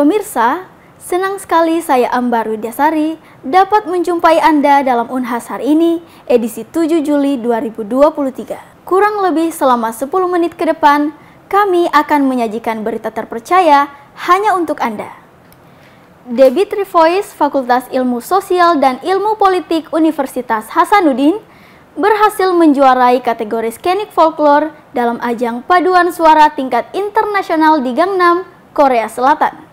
Pemirsa, senang sekali saya Ambar Widyasari dapat menjumpai Anda dalam Unhas hari ini, edisi 7 Juli 2023. Kurang lebih selama 10 menit ke depan, kami akan menyajikan berita terpercaya hanya untuk Anda. Debbie Trivoice, Fakultas Ilmu Sosial dan Ilmu Politik Universitas Hasanuddin, berhasil menjuarai kategori skenik folklore dalam ajang paduan suara tingkat internasional di Gangnam, Korea Selatan.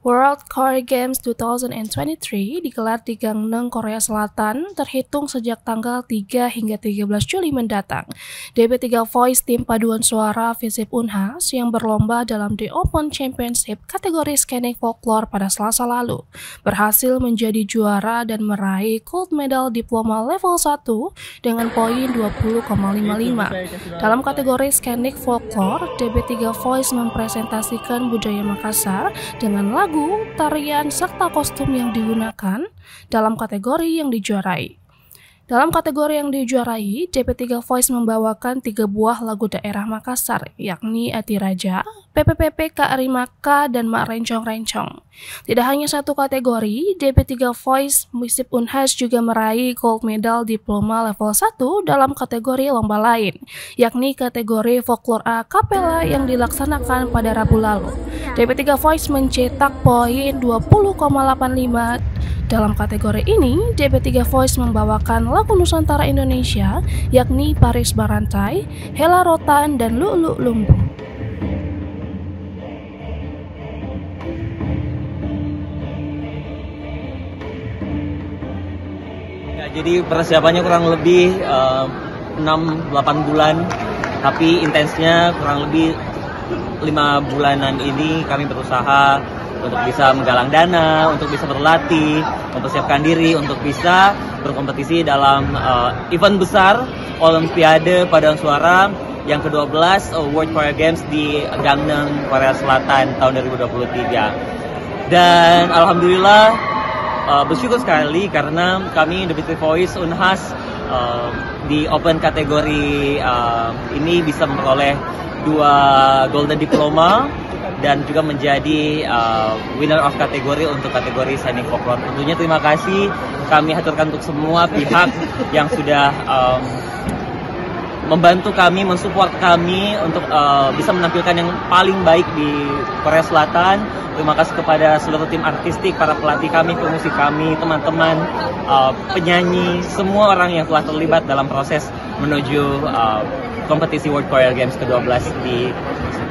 World Choir Games 2023 digelar di Gangneung, Korea Selatan, terhitung sejak tanggal 3 hingga 13 Juli mendatang. DB3 Voice, tim paduan suara FISIP Unhas yang berlomba dalam The Open Championship kategori skenik folklore pada Selasa lalu, berhasil menjadi juara dan meraih gold medal diploma level 1 dengan poin 20,55. Dalam kategori skenik folklore, DB3 Voice mempresentasikan budaya Makassar dengan lagu, tarian, serta kostum yang digunakan dalam kategori yang dijuarai. Dalam kategori yang dijuarai, DB3 Voice membawakan 3 buah lagu daerah Makassar, yakni Ati Raja, PPPP Kak Rimaka, dan Mak Rencong Rencong. Tidak hanya satu kategori, DB3 Voice FISIP Unhas juga meraih gold medal diploma level 1 dalam kategori lomba lain, yakni kategori folklore a cappella yang dilaksanakan pada Rabu lalu. DB3 Voice mencetak poin 20,85. Dalam kategori ini, DB3 Voice membawakan lagu Nusantara Indonesia, yakni Paris Barantai, Hela Rotan, dan Lu'lu' Lumbung. Ya, jadi persiapannya kurang lebih 6-8 bulan, tapi intensnya kurang lebih 5 bulanan ini kami berusaha untuk bisa menggalang dana, untuk bisa berlatih, mempersiapkan diri untuk bisa berkompetisi dalam event besar Olimpiade Paduan Suara yang ke-12 World Choir Games di Gangneung, Korea Selatan tahun 2023. Dan alhamdulillah bersyukur sekali karena kami DB3 Voice Unhas di open kategori ini bisa memperoleh 2 golden diploma dan juga menjadi winner of kategori untuk kategori skenik folklore. Tentunya terima kasih kami haturkan untuk semua pihak yang sudah membantu kami, mensupport kami untuk bisa menampilkan yang paling baik di Korea Selatan. Terima kasih kepada seluruh tim artistik, para pelatih kami, pemusik kami, teman-teman, penyanyi, semua orang yang telah terlibat dalam proses menuju kompetisi World Choir Games ke-12 di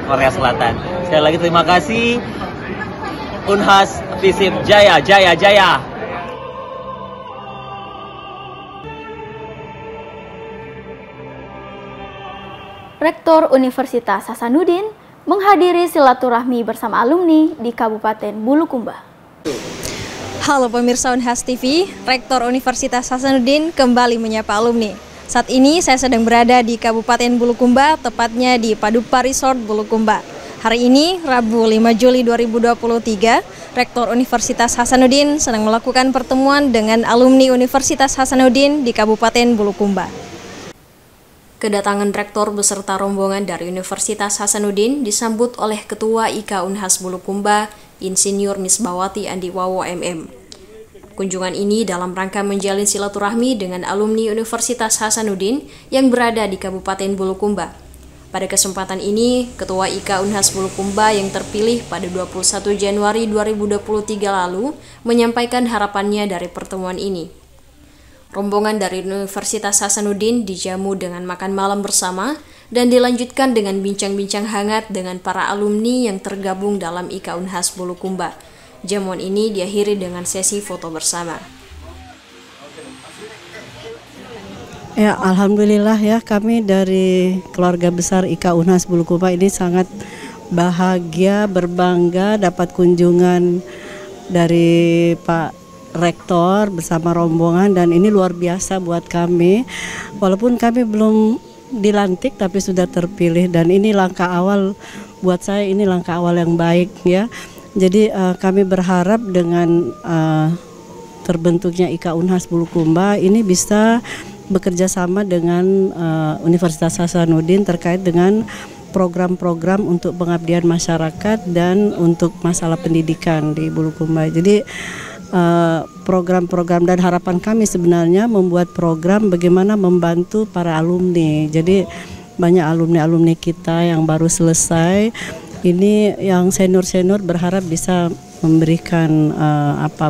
Korea Selatan. Sekali lagi terima kasih. Unhas FISIP Jaya, Jaya, Jaya. Rektor Universitas Hasanuddin menghadiri silaturahmi bersama alumni di Kabupaten Bulukumba. Halo pemirsa Unhas TV, Rektor Universitas Hasanuddin kembali menyapa alumni. Saat ini saya sedang berada di Kabupaten Bulukumba, tepatnya di Padupa Resort Bulukumba. Hari ini, Rabu 5 Juli 2023, Rektor Universitas Hasanuddin sedang melakukan pertemuan dengan alumni Universitas Hasanuddin di Kabupaten Bulukumba. Kedatangan Rektor beserta rombongan dari Universitas Hasanuddin disambut oleh Ketua IKA Unhas Bulukumba, Insinyur Misbawati Andiwawo MM. Kunjungan ini dalam rangka menjalin silaturahmi dengan alumni Universitas Hasanuddin yang berada di Kabupaten Bulukumba. Pada kesempatan ini, Ketua IKA Unhas Bulukumba yang terpilih pada 21 Januari 2023 lalu menyampaikan harapannya dari pertemuan ini. Rombongan dari Universitas Hasanuddin dijamu dengan makan malam bersama dan dilanjutkan dengan bincang-bincang hangat dengan para alumni yang tergabung dalam IKA Unhas Bulukumba. Jamuan ini diakhiri dengan sesi foto bersama. Ya, alhamdulillah ya, kami dari keluarga besar IKA Unhas Bulukumba ini sangat bahagia, berbangga dapat kunjungan dari Pak Rektor bersama rombongan, dan ini luar biasa buat kami. Walaupun kami belum dilantik tapi sudah terpilih, dan ini langkah awal buat saya, ini langkah awal yang baik ya. Jadi kami berharap dengan terbentuknya IKA Unhas Bulukumba ini bisa bekerja sama dengan Universitas Hasanuddin terkait dengan program-program untuk pengabdian masyarakat dan untuk masalah pendidikan di Bulukumba. Jadi program-program dan harapan kami sebenarnya membuat program bagaimana membantu para alumni. Jadi banyak alumni-alumni kita yang baru selesai. Ini yang senior-senior berharap bisa memberikan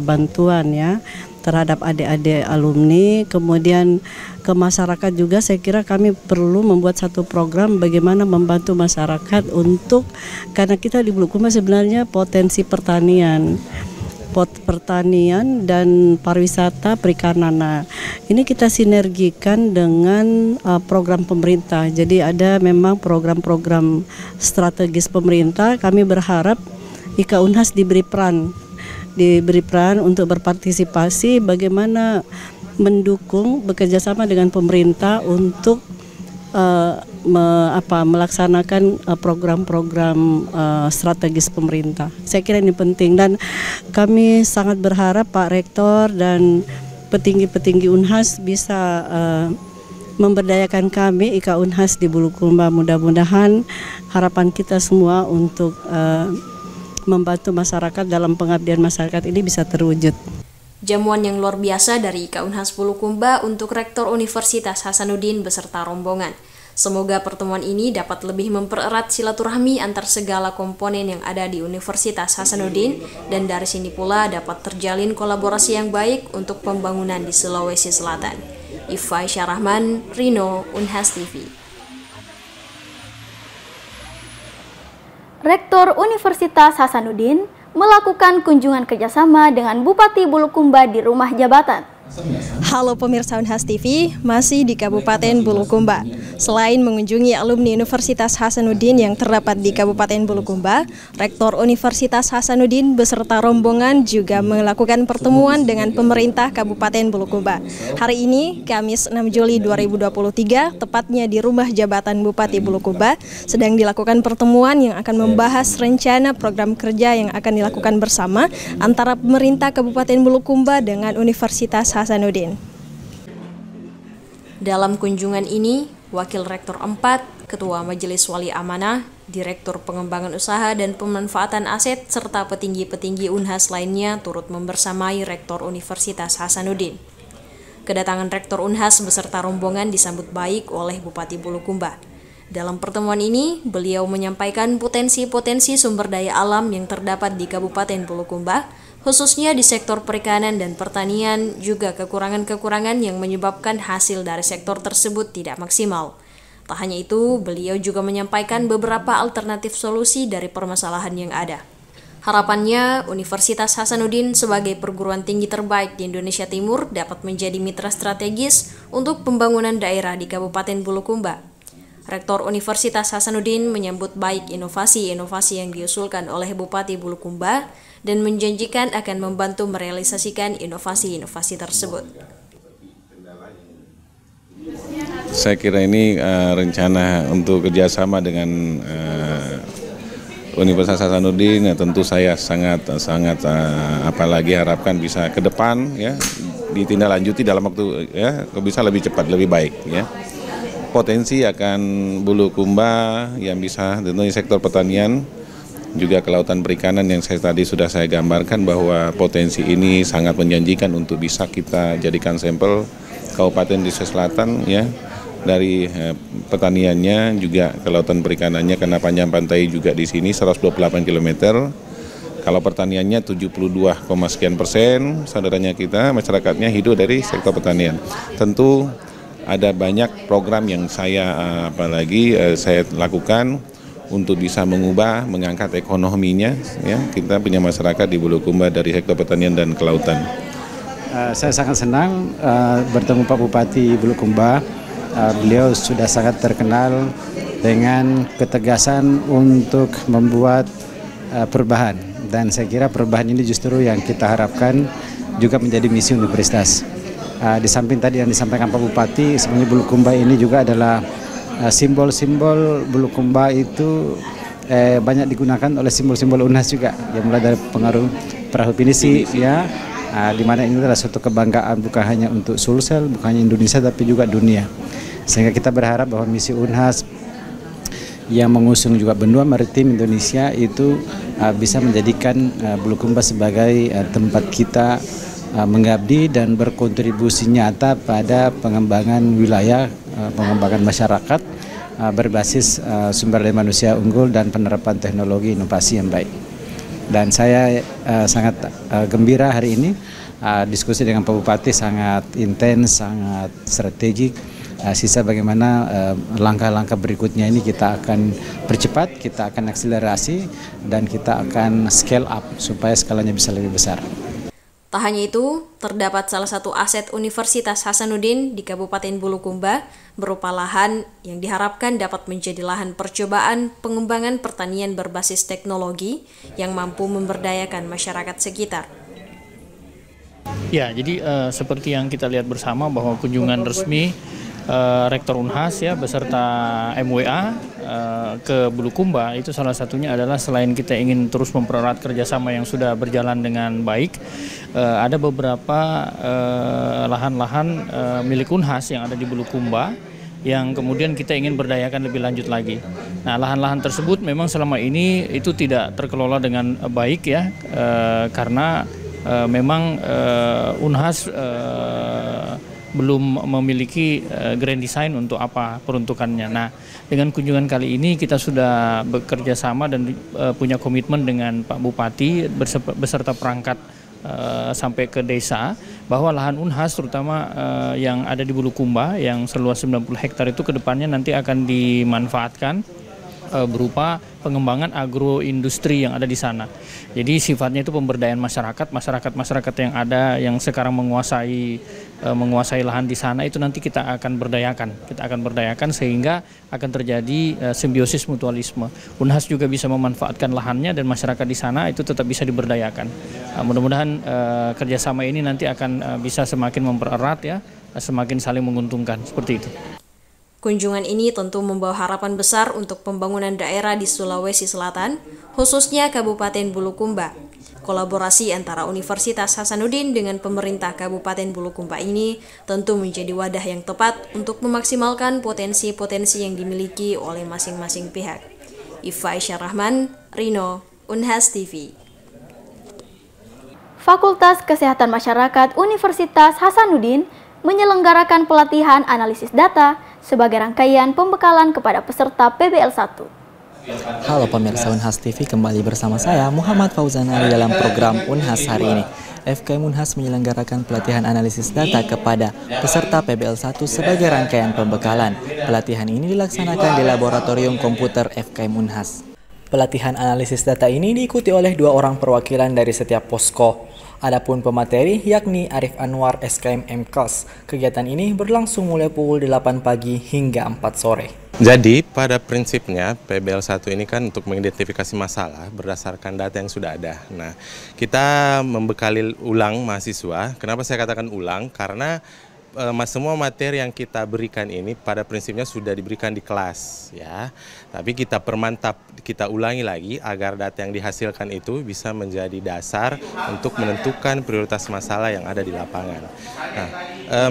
bantuan ya terhadap adik-adik alumni. Kemudian ke masyarakat juga saya kira kami perlu membuat satu program bagaimana membantu masyarakat untuk, karena kita di Bulukumba sebenarnya potensi pertanian dan pariwisata perikanan. Nah, ini kita sinergikan dengan program pemerintah. Jadi ada memang program-program strategis pemerintah. Kami berharap IKA Unhas diberi peran untuk berpartisipasi bagaimana mendukung bekerjasama dengan pemerintah untuk melaksanakan program-program strategis pemerintah. Saya kira ini penting dan kami sangat berharap Pak Rektor dan petinggi-petinggi Unhas bisa memberdayakan kami IKA Unhas di Bulukumba. Mudah-mudahan harapan kita semua untuk membantu masyarakat dalam pengabdian masyarakat ini bisa terwujud. Jamuan yang luar biasa dari IKA Unhas Bulukumba untuk Rektor Universitas Hasanuddin beserta rombongan. Semoga pertemuan ini dapat lebih mempererat silaturahmi antar segala komponen yang ada di Universitas Hasanuddin dan dari sini pula dapat terjalin kolaborasi yang baik untuk pembangunan di Sulawesi Selatan. Ifai Syarahman, Rino, Unhas TV. Rektor Universitas Hasanuddin melakukan kunjungan kerjasama dengan Bupati Bulukumba di rumah jabatan. Halo pemirsa Unhas TV, masih di Kabupaten Bulukumba. Selain mengunjungi alumni Universitas Hasanuddin yang terdapat di Kabupaten Bulukumba, Rektor Universitas Hasanuddin beserta rombongan juga melakukan pertemuan dengan pemerintah Kabupaten Bulukumba. Hari ini, Kamis 6 Juli 2023, tepatnya di rumah jabatan Bupati Bulukumba, sedang dilakukan pertemuan yang akan membahas rencana program kerja yang akan dilakukan bersama antara pemerintah Kabupaten Bulukumba dengan Universitas Hasanuddin. Dalam kunjungan ini, Wakil Rektor 4, Ketua Majelis Wali Amanah, Direktur Pengembangan Usaha dan Pemanfaatan Aset, serta petinggi-petinggi Unhas lainnya turut membersamai Rektor Universitas Hasanuddin. Kedatangan Rektor Unhas beserta rombongan disambut baik oleh Bupati Bulukumba. Dalam pertemuan ini, beliau menyampaikan potensi-potensi sumber daya alam yang terdapat di Kabupaten Bulukumba, khususnya di sektor perikanan dan pertanian, juga kekurangan-kekurangan yang menyebabkan hasil dari sektor tersebut tidak maksimal. Tak hanya itu, beliau juga menyampaikan beberapa alternatif solusi dari permasalahan yang ada. Harapannya, Universitas Hasanuddin sebagai perguruan tinggi terbaik di Indonesia Timur dapat menjadi mitra strategis untuk pembangunan daerah di Kabupaten Bulukumba. Rektor Universitas Hasanuddin menyambut baik inovasi-inovasi yang diusulkan oleh Bupati Bulukumba dan menjanjikan akan membantu merealisasikan inovasi-inovasi tersebut. Saya kira ini rencana untuk kerjasama dengan Universitas Hasanuddin, tentu saya sangat apalagi harapkan bisa ke depan ya ditindaklanjuti dalam waktu ya bisa lebih cepat lebih baik ya. Potensi akan Bulukumba yang bisa tentunya sektor pertanian juga kelautan perikanan yang tadi sudah saya gambarkan bahwa potensi ini sangat menjanjikan untuk bisa kita jadikan sampel Kabupaten di Selatan ya dari pertaniannya juga kelautan perikanannya karena panjang pantai juga di sini 128 km. Kalau pertaniannya 72, sekian% saudaranya kita masyarakatnya hidup dari sektor pertanian. Tentu ada banyak program yang saya saya lakukan untuk bisa mengangkat ekonominya ya kita punya masyarakat di Bulukumba dari sektor pertanian dan kelautan. Saya sangat senang bertemu Pak Bupati Bulukumba. Beliau sudah sangat terkenal dengan ketegasan untuk membuat perubahan dan saya kira perubahan ini justru yang kita harapkan juga menjadi misi universitas. Di samping tadi yang disampaikan Pak Bupati, sebenarnya Bulukumba ini juga adalah simbol-simbol Bulukumba itu banyak digunakan oleh simbol-simbol Unhas juga, yang mulai dari pengaruh perahu pinisi ya, di mana ini adalah suatu kebanggaan bukan hanya untuk Sulsel, bukan hanya Indonesia tapi juga dunia. Sehingga kita berharap bahwa misi Unhas yang mengusung juga benua maritim Indonesia itu bisa menjadikan Bulukumba sebagai tempat kita mengabdi dan berkontribusi nyata pada pengembangan wilayah, pengembangan masyarakat berbasis sumber daya manusia unggul dan penerapan teknologi inovasi yang baik. Dan saya sangat gembira hari ini. Diskusi dengan Pak Bupati sangat intens, sangat strategik. Sisa bagaimana langkah-langkah berikutnya ini kita akan percepat, kita akan akselerasi, dan kita akan scale up supaya skalanya bisa lebih besar. Tak hanya itu, terdapat salah satu aset Universitas Hasanuddin di Kabupaten Bulukumba berupa lahan yang diharapkan dapat menjadi lahan percobaan pengembangan pertanian berbasis teknologi yang mampu memberdayakan masyarakat sekitar. Ya, jadi seperti yang kita lihat bersama bahwa kunjungan resmi Rektor Unhas ya beserta MWA ke Bulukumba itu salah satunya adalah selain kita ingin terus mempererat kerjasama yang sudah berjalan dengan baik, ada beberapa lahan-lahan milik Unhas yang ada di Bulukumba yang kemudian kita ingin berdayakan lebih lanjut lagi. Nah, lahan-lahan tersebut memang selama ini itu tidak terkelola dengan baik ya, karena memang Unhas belum memiliki grand design untuk apa peruntukannya. Nah, dengan kunjungan kali ini kita sudah bekerja sama dan punya komitmen dengan Pak Bupati beserta perangkat sampai ke desa bahwa lahan Unhas terutama yang ada di Bulukumba yang seluas 90 hektar itu kedepannya nanti akan dimanfaatkan berupa pengembangan agroindustri yang ada di sana. Jadi sifatnya itu pemberdayaan masyarakat yang ada yang sekarang menguasai lahan di sana itu nanti kita akan berdayakan sehingga akan terjadi simbiosis mutualisme. Unhas juga bisa memanfaatkan lahannya dan masyarakat di sana itu tetap bisa diberdayakan. Mudah-mudahan kerjasama ini nanti akan bisa semakin mempererat ya, semakin saling menguntungkan seperti itu. Kunjungan ini tentu membawa harapan besar untuk pembangunan daerah di Sulawesi Selatan, khususnya Kabupaten Bulukumba. Kolaborasi antara Universitas Hasanuddin dengan pemerintah Kabupaten Bulukumba ini tentu menjadi wadah yang tepat untuk memaksimalkan potensi-potensi yang dimiliki oleh masing-masing pihak. Iva Aisyah Rahman, Rino, Unhas TV. Fakultas Kesehatan Masyarakat Universitas Hasanuddin menyelenggarakan pelatihan analisis data sebagai rangkaian pembekalan kepada peserta PBL 1. Halo pemirsa Unhas TV, kembali bersama saya Muhammad Fauzan Ali dalam program Unhas hari ini. FKM Unhas menyelenggarakan pelatihan analisis data kepada peserta PBL 1 sebagai rangkaian pembekalan. Pelatihan ini dilaksanakan di Laboratorium Komputer FKM Unhas. Pelatihan analisis data ini diikuti oleh 2 orang perwakilan dari setiap posko. Adapun pemateri yakni Arif Anwar SKM MKes. Kegiatan ini berlangsung mulai pukul 8 pagi hingga 4 sore. Jadi pada prinsipnya PBL 1 ini kan untuk mengidentifikasi masalah berdasarkan data yang sudah ada. Nah, kita membekali ulang mahasiswa. Kenapa saya katakan ulang? Karena semua materi yang kita berikan ini pada prinsipnya sudah diberikan di kelas ya. Tapi kita permantap, kita ulangi lagi agar data yang dihasilkan itu bisa menjadi dasar untuk menentukan prioritas masalah yang ada di lapangan. Nah,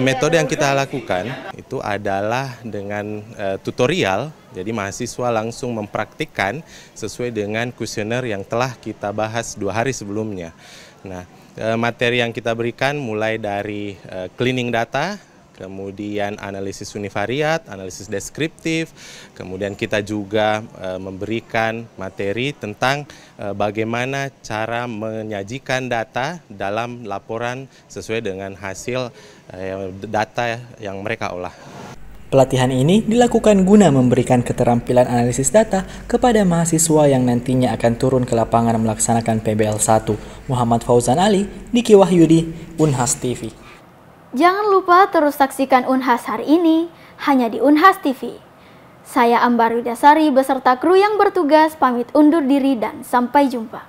metode yang kita lakukan itu adalah dengan tutorial. Jadi mahasiswa langsung mempraktikkan sesuai dengan kuesioner yang telah kita bahas 2 hari sebelumnya. Nah, materi yang kita berikan mulai dari cleaning data, kemudian analisis univariat, analisis deskriptif, kemudian kita juga memberikan materi tentang bagaimana cara menyajikan data dalam laporan sesuai dengan hasil data yang mereka olah. Pelatihan ini dilakukan guna memberikan keterampilan analisis data kepada mahasiswa yang nantinya akan turun ke lapangan melaksanakan PBL 1. Muhammad Fauzan Ali, Diki Wahyudi, Unhas TV. Jangan lupa terus saksikan Unhas hari ini hanya di Unhas TV. Saya Ambar Widasari beserta kru yang bertugas pamit undur diri dan sampai jumpa.